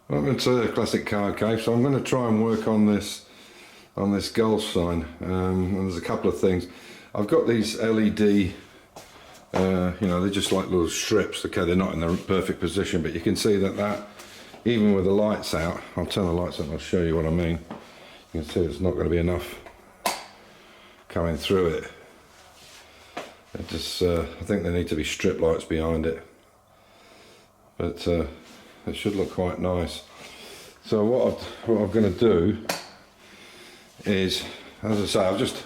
Well, it's a classic card cave, so I'm going to try and work on this goal sign. And there's a couple of things. I've got these LED, you know, they're just like little strips. Okay, they're not in the perfect position, but you can see that even with the lights out, I'll turn the lights on and I'll show you what I mean. You can see there's not going to be enough coming through it. It just, I think there need to be strip lights behind it, but it should look quite nice. So what I'm going to do is, as I say, I've just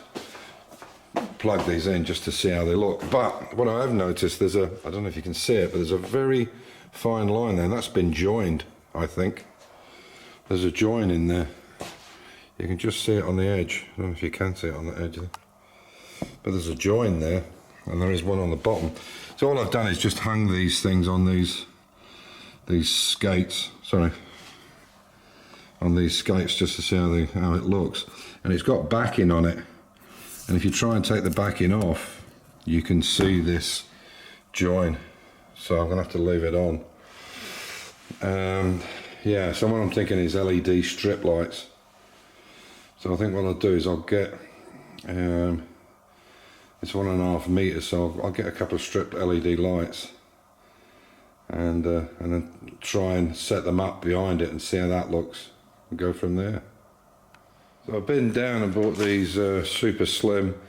plugged these in just to see how they look. But what I have noticed, I don't know if you can see it, but there's a very fine line there, and that's been joined, I think. There's a join in there. You can just see it on the edge. I don't know if you can see it on the edge, but there's a join there, and there is one on the bottom. So all I've done is just hung these things on these skates, on these skates, just to see how it looks. And it's got backing on it, and if you try and take the backing off, you can see this join. So I'm gonna have to leave it on. Yeah, so what I'm thinking is LED strip lights. So I think what I'll do is I'll get, it's 1.5 meters, so I'll get a couple of stripped LED lights and then try and set them up behind it and see how that looks and go from there. So I've been down and bought these super slim,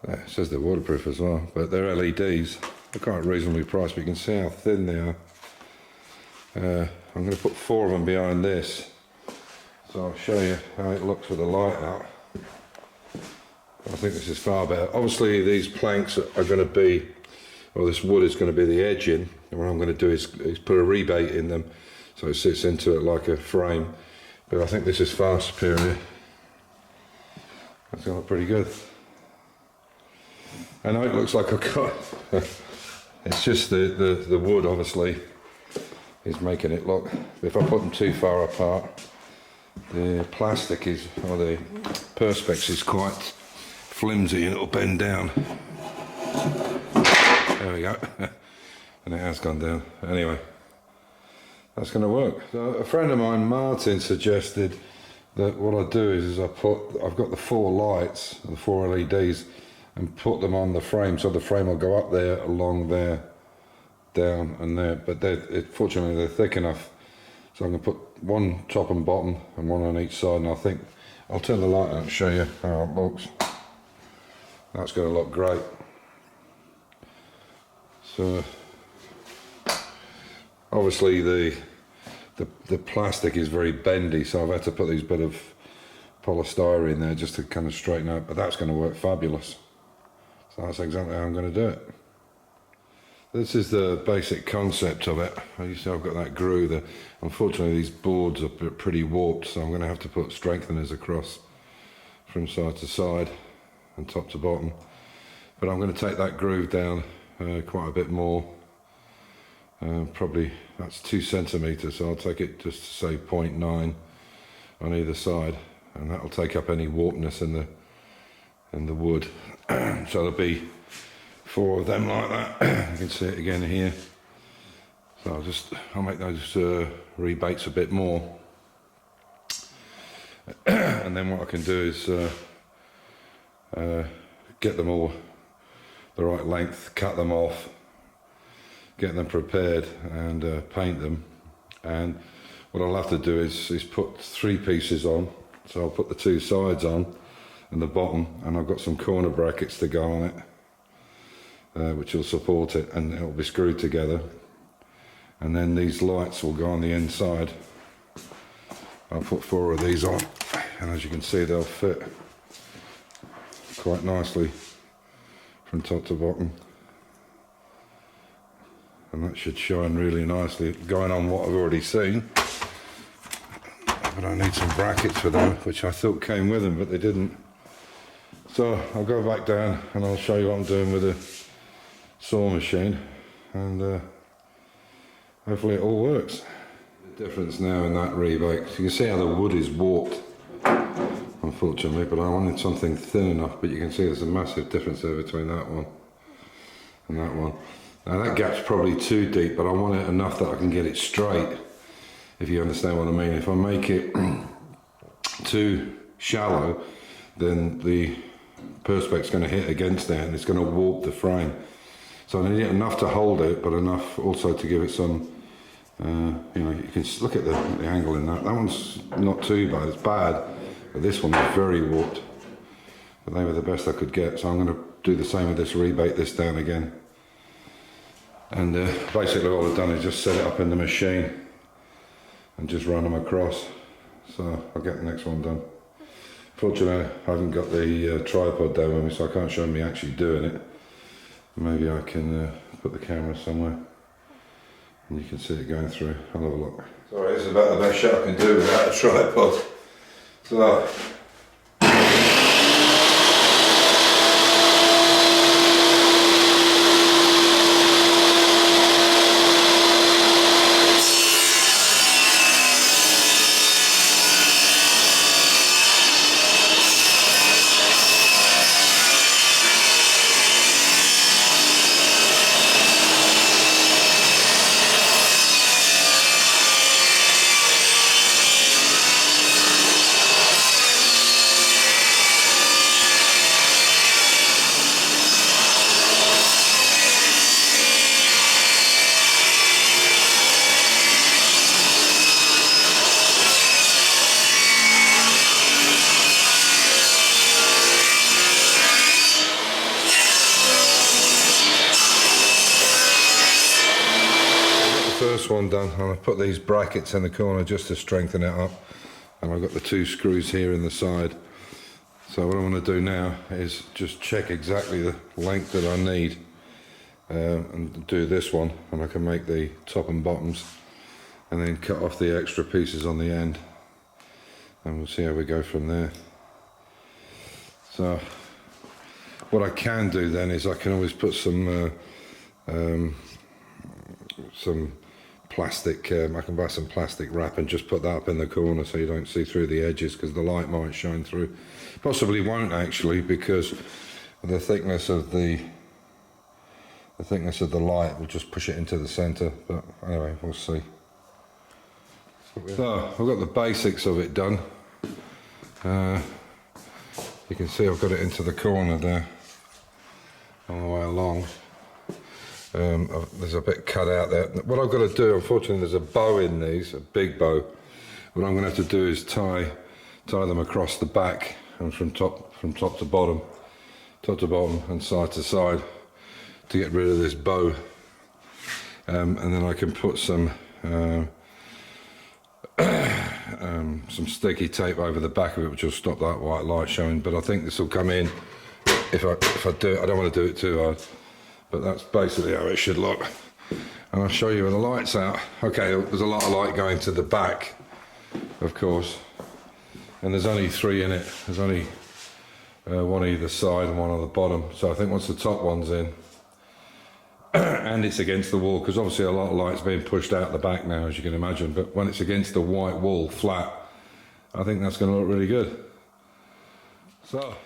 it says they're waterproof as well, but they're LEDs. They're quite reasonably priced, but you can see how thin they are. I'm going to put 4 of them behind this, so I'll show you how it looks with the light out. I think this is far better. Obviously these planks are going to be, or this wood is going to be the edging, and what I'm going to do is put a rebate in them so it sits into it like a frame. But I think this is far superior. That's going to look pretty good. I know it looks like I've got, it's just the wood obviously is making it look, if I put them too far apart, the plastic is, or the perspex is quite flimsy and it'll bend down. There we go. And it has gone down. Anyway, that's going to work. So a friend of mine, Martin, suggested that what I do is I've got the 4 lights, the 4 LEDs, and put them on the frame, so the frame will go up there, along there, down and there, but fortunately they're thick enough, so I'm going to put one top and bottom and one on each side, and I think I'll turn the light out and show you how it looks. That's going to look great. So obviously the plastic is very bendy, so I've had to put these bit of polystyrene there just to kind of straighten out, but that's going to work fabulous. So that's exactly how I'm going to do it. This is the basic concept of it. You see I've got that groove there. Unfortunately these boards are pretty warped, so I'm going to have to put strengtheners across from side to side and top to bottom. But I'm going to take that groove down quite a bit more. Probably that's 2 centimeters, so I'll take it just to say 0.9 on either side, and that'll take up any warpness in the wood. So there'll be 4 of them like that. You can see it again here. So I'll make those rebates a bit more, and then what I can do is get them all the right length, cut them off, get them prepared, and paint them. And what I'll have to do is put 3 pieces on. So I'll put the 2 sides on and the bottom, and I've got some corner brackets to go on it, which will support it, and it'll be screwed together. And then these lights will go on the inside. I'll put 4 of these on, and as you can see they'll fit quite nicely from top to bottom, and that should shine really nicely going on what I've already seen. But I need some brackets for them, which I thought came with them, but they didn't. So I'll go back down and I'll show you what I'm doing with the saw machine, and hopefully it all works. The difference now in that rebate, you can see how the wood is warped, unfortunately, but I wanted something thin enough, but you can see there's a massive difference there between that one and that one. Now that gap's probably too deep, but I want it enough that I can get it straight. if you understand what I mean. If I make it too shallow, then the perspex is going to hit against it and it's going to warp the frame. So I need it enough to hold it, but enough also to give it some, you know, you can look at the angle in that. That one's not too bad, it's bad, but this one is very warped. But they were the best I could get, so I'm going to do the same with this, rebate this down again. And basically all I've done is just set it up in the machine and just run them across. So I'll get the next one done. Fortunately, I haven't got the tripod down with me, so I can't show me actually doing it. Maybe I can put the camera somewhere and you can see it going through. I'll have a look. Sorry, this is about the best shot I can do without a tripod. So. First one done, and I've put these brackets in the corner just to strengthen it up, and I've got the 2 screws here in the side. So what I want to do now is just check exactly the length that I need and do this one, and I can make the top and bottoms and then cut off the extra pieces on the end, and we'll see how we go from there. So what I can do then is I can always put some plastic, I can buy some plastic wrap and just put that up in the corner so you don't see through the edges, because the light might shine through. Possibly won't actually, because the thickness of the light will just push it into the center. But anyway, we'll see. So I've got the basics of it done. You can see I've got it into the corner there all the way along. There's a bit cut out there. What I've got to do, unfortunately, there's a bow in these, a big bow. What I'm going to have to do is tie them across the back and from top to bottom, and side to side to get rid of this bow. And then I can put some sticky tape over the back of it, which will stop that white light showing. But I think this will come in if I do it. I don't want to do it too hard. But that's basically how it should look. And I'll show you when the light's out. Okay, there's a lot of light going to the back, of course. And there's only 3 in it. There's only one either side and one on the bottom. So I think once the top one's in, and it's against the wall, because obviously a lot of light's being pushed out the back now, as you can imagine. But when it's against the white wall, flat, I think that's going to look really good. So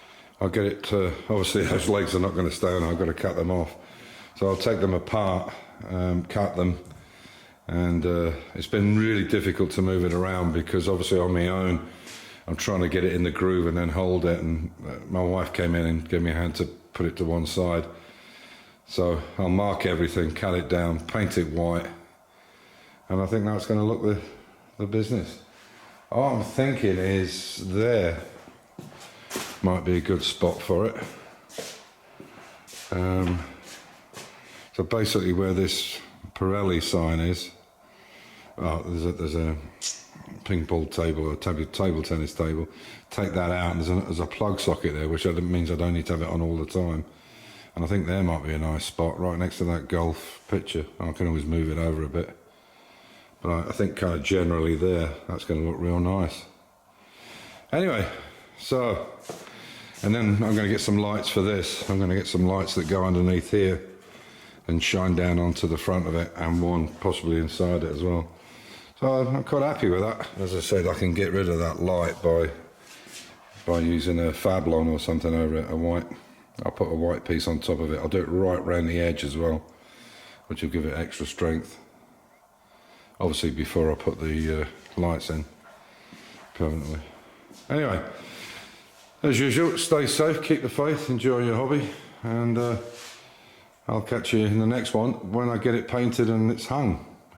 I'll get it to, obviously those legs are not going to stay on, I've got to cut them off. So I'll take them apart, cut them, and it's been really difficult to move it around, because obviously on my own I'm trying to get it in the groove and then hold it, and my wife came in and gave me a hand to put it to one side. So I'll mark everything, cut it down, paint it white, and I think that's going to look the business. All I'm thinking is there might be a good spot for it. So basically where this Pirelli sign is, there's a ping pong table or table tennis table. Take that out, and there's a plug socket there, which means I don't need to have it on all the time. And I think there might be a nice spot right next to that golf picture. I can always move it over a bit. But I think kind of generally there, that's going to look real nice. Anyway, so, and then I'm going to get some lights for this. I'm going to get some lights that go underneath here and shine down onto the front of it, and one possibly inside it as well. So I'm quite happy with that. As I said, I can get rid of that light by using a Fablon or something over it, a white. I'll put a white piece on top of it. I'll do it right around the edge as well, which will give it extra strength. obviously before I put the lights in permanently. Anyway, as usual, stay safe, keep the faith, enjoy your hobby, and I'll catch you in the next one when I get it painted and it's hung.